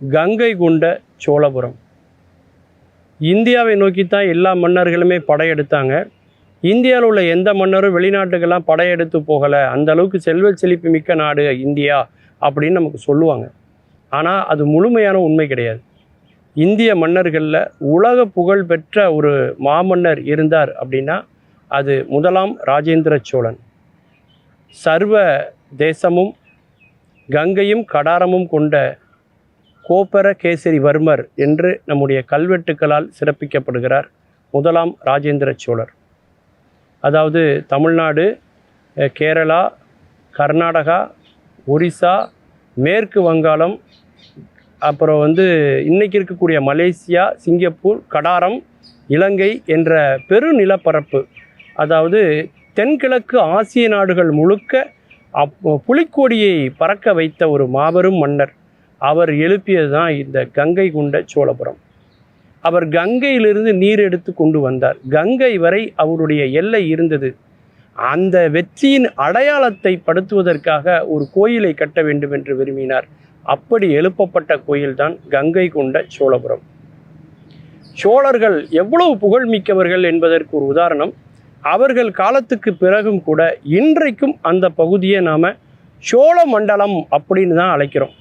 கங்கை கொண்ட சோழபுரம். இந்தியாவை நோக்கித்தான் எல்லா மன்னர்களுமே படையெடுத்தாங்க. இந்தியாவில் உள்ள எந்த மன்னரும் வெளிநாட்டுக்கெல்லாம் படையெடுத்து போகலை. அந்த அளவுக்கு செல்வ செழிப்பு மிக்க நாடு இந்தியா அப்படின்னு நமக்கு சொல்லுவாங்க. ஆனால் அது முழுமையான உண்மை கிடையாது. இந்திய மன்னர்களில் உலக புகழ் பெற்ற ஒரு மாமன்னர் இருந்தார் அப்படின்னா அது முதலாம் ராஜேந்திர சோழன். சர்வ தேசமும் கங்கையும் கடாரமும் கொண்ட கோப்பர கேசரிவர்மர் என்று நம்முடைய கல்வெட்டுக்களால் சிறப்பிக்கப்படுகிறார் முதலாம் ராஜேந்திர சோழர். அதாவது தமிழ்நாடு, கேரளா, கர்நாடகா, ஒரிசா, மேற்கு வங்காளம், அப்புறம் இன்றைக்கி இருக்கக்கூடிய மலேசியா, சிங்கப்பூர், கடாரம், இலங்கை என்ற பெருநிலப்பரப்பு, அதாவது தென்கிழக்கு ஆசிய நாடுகள் முழுக்க புலிக்கொடியை பறக்க வைத்த ஒரு மாபெரும் மன்னர். அவர் எழுப்பியது தான் இந்த கங்கை கொண்ட சோழபுரம். அவர் கங்கையிலிருந்து நீர் எடுத்து கொண்டு வந்தார். கங்கை வரை அவருடைய எல்லை இருந்தது. அந்த வெற்றியின் அடையாளத்தை படுத்துவதற்காக ஒரு கோயிலை கட்ட வேண்டும் என்று விரும்பினார். அப்படி எழுப்பப்பட்ட கோயில்தான் கங்கை கொண்ட சோழபுரம். சோழர்கள் எவ்வளவு புகழ்மிக்கவர்கள் என்பதற்கு ஒரு உதாரணம், அவர்கள் காலத்துக்கு பிறகும் கூட இன்றைக்கும் அந்த பகுதியை நாம் சோழ மண்டலம் அப்படின்னு தான் அழைக்கிறோம்.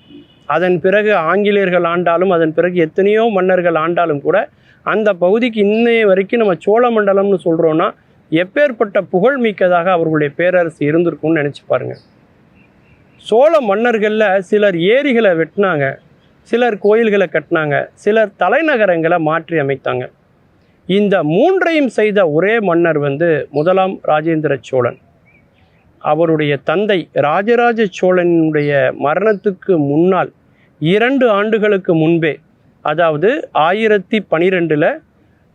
அதன் பிறகு ஆங்கிலேயர்கள் ஆண்டாலும், அதன் பிறகு எத்தனையோ மன்னர்கள் ஆண்டாலும் கூட அந்த பகுதிக்கு இன்னைய வரைக்கும் நம்ம சோழ மண்டலம்னு சொல்கிறோன்னா எப்பேற்பட்ட புகழ் மிக்கதாக அவர்களுடைய பேரரசு இருந்திருக்கும்னு நினச்சி பாருங்கள். சோழ மன்னர்களில் சிலர் ஏரிகளை வெட்டினாங்க, சிலர் கோயில்களை கட்டினாங்க, சிலர் தலைநகரங்களை மாற்றி அமைத்தாங்க. இந்த மூன்றையும் செய்த ஒரே மன்னர் முதலாம் ராஜேந்திர சோழன். அவருடைய தந்தை ராஜராஜ சோழனுடைய மரணத்துக்கு முன்னால் 2 ஆண்டுகளுக்கு முன்பே, அதாவது 1012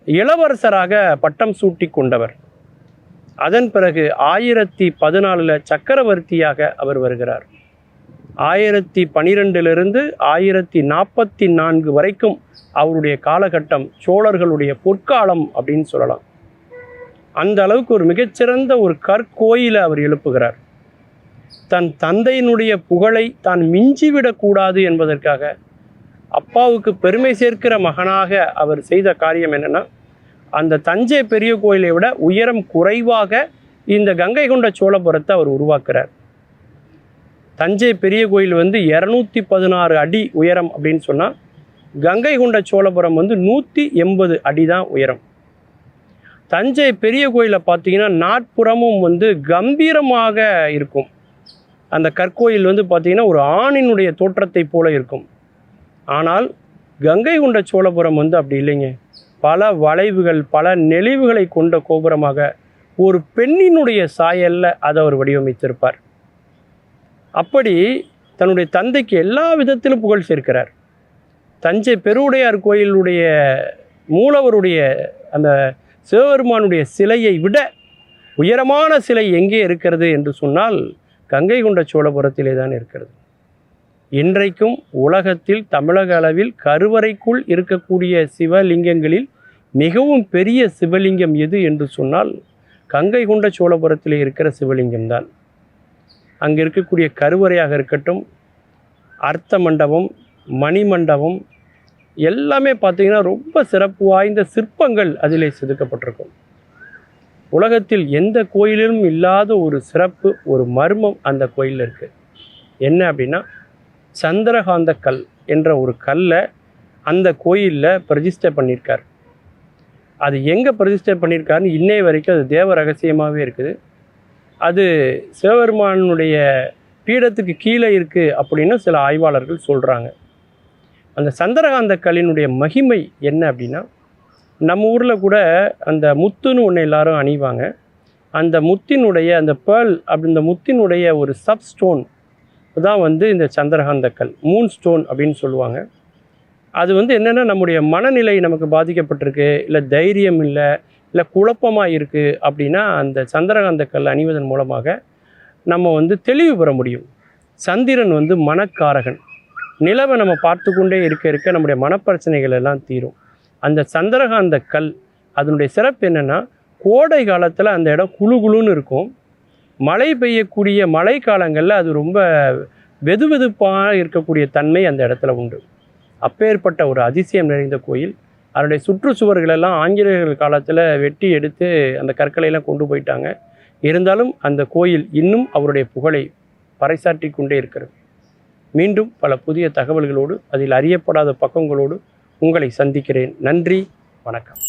இளவரசராக பட்டம் சூட்டி கொண்டவர். அதன் பிறகு 1014 சக்கரவர்த்தியாக அவர் வருகிறார். 1012 1044 வரைக்கும் அவருடைய காலகட்டம் சோழர்களுடைய பொற்காலம் அப்படின்னு சொல்லலாம். அந்த அளவுக்கு ஒரு மிகச்சிறந்த ஒரு கற்கோயிலை அவர் எழுப்புகிறார். தன் தந்தையினுடைய புகழை தான் மிஞ்சிவிடக்கூடாது என்பதற்காக அப்பாவுக்கு பெருமை சேர்க்கிற மகனாக அவர் செய்த காரியம் என்னென்னா, அந்த தஞ்சை பெரிய கோயிலை விட உயரம் குறைவாக இந்த கங்கை கொண்ட சோழபுரத்தை அவர் உருவாக்குறார். தஞ்சை பெரிய கோயில் 216 அடி உயரம் அப்படின்னு சொன்னால், கங்கை கொண்ட சோழபுரம் 180 அடி தான் உயரம். தஞ்சை பெரிய கோயிலை பார்த்தீங்கன்னா நாட்புறமும் கம்பீரமாக இருக்கும். அந்த கற்கோயில் பார்த்தீங்கன்னா ஒரு ஆணினுடைய தோற்றத்தை போல இருக்கும். ஆனால் கங்கை கொண்ட சோழபுரம் அப்படி இல்லைங்க. பல வளைவுகள், பல நெளிவுகளை கொண்ட கோபுரமாக ஒரு பெண்ணினுடைய சாயல்ல அதை அவர் வடிவமைத்திருப்பார். அப்படி தன்னுடைய தந்தைக்கு எல்லா விதத்திலும் புகழ் சேர்க்கிறார். தஞ்சை பெருவுடையார் கோயிலுடைய மூலவருடைய அந்த சிவபெருமானுடைய சிலையை விட உயரமான சிலை எங்கே இருக்கிறது என்று சொன்னால் கங்கை கொண்ட சோழபுரத்திலே தான் இருக்கிறது. இன்றைக்கும் உலகத்தில் தமிழக அளவில் கருவறைக்குள் இருக்கக்கூடிய சிவலிங்கங்களில் மிகவும் பெரிய சிவலிங்கம் எது என்று சொன்னால் கங்கை கொண்ட சோழபுரத்திலே இருக்கிற சிவலிங்கம் தான். அங்கே இருக்கக்கூடிய கருவறையாக இருக்கட்டும், அர்த்த மண்டபம், மணிமண்டபம் எல்லாமே பார்த்திங்கன்னா ரொம்ப சிறப்பு வாய்ந்த சிற்பங்கள் அதிலே செதுக்கப்பட்டிருக்கும். உலகத்தில் எந்த கோயிலிலும் இல்லாத ஒரு சிறப்பு, ஒரு மர்மம் அந்த கோயிலில் இருக்குது. என்ன அப்படின்னா, சந்திரகாந்த கல் என்ற ஒரு கல்லை அந்த கோயிலில் பிரதிஷ்டை பண்ணியிருக்கார். அது எங்கே பிரதிஷ்டை பண்ணியிருக்காருன்னு இன்னைய வரைக்கும் அது தேவ ரகசியமாகவே இருக்குது. அது சிவபெருமானுடைய பீடத்துக்கு கீழே இருக்குது அப்படின்னு சில ஆய்வாளர்கள் சொல்கிறாங்க. அந்த சந்திரகாந்த கல்லினுடைய மகிமை என்ன அப்படின்னா, நம்ம ஊரில் கூட அந்த முத்துன்னு ஒன்று எல்லாரும் அணிவாங்க. அந்த முத்தினுடைய அந்த பேர்ல் இந்த முத்தினுடைய ஒரு சப் ஸ்டோன் தான் இந்த சந்திரகாந்த கல், மூன் ஸ்டோன் அப்படின்னு சொல்லுவாங்க. அது என்னென்னா, நம்முடைய மனநிலை நமக்கு பாதிக்கப்பட்டிருக்கு, இல்லை தைரியம் இல்லை குழப்பமாக இருக்குது அப்படின்னா அந்த சந்திரகாந்த கல் அணிவதன் மூலமாக நம்ம தெளிவு பெற முடியும். சந்திரன் மனக்காரகன். நிலவை நம்ம பார்த்து கொண்டே இருக்க நம்முடைய மனப்பிரச்சனைகள் எல்லாம் தீரும். அந்த சந்திரகாந்த கல் அதனுடைய சிறப்பு என்னென்னா, கோடை காலத்தில் அந்த இடம் குளுகுளுன்னு இருக்கும். மழை பெய்யக்கூடிய மழை காலங்களில் அது ரொம்ப வெதுவெதுப்பாக இருக்கக்கூடிய தன்மை அந்த இடத்துல உண்டு. அப்பேற்பட்ட ஒரு அதிசயம் நிறைந்த கோயில். அதனுடைய சுற்றுச்சுவர்களெல்லாம் ஆங்கிலேயர்கள் காலத்தில் வெட்டி எடுத்து அந்த கற்களையெல்லாம் கொண்டு போயிட்டாங்க. இருந்தாலும் அந்த கோயில் இன்னும் அவருடைய புகழை பறைசாற்றி கொண்டே இருக்கிறது. மீண்டும் பல புதிய தகவல்களோடு, அதில் அறியப்படாத பக்கங்களோடு உங்களை சந்திக்கிறேன். நன்றி, வணக்கம்.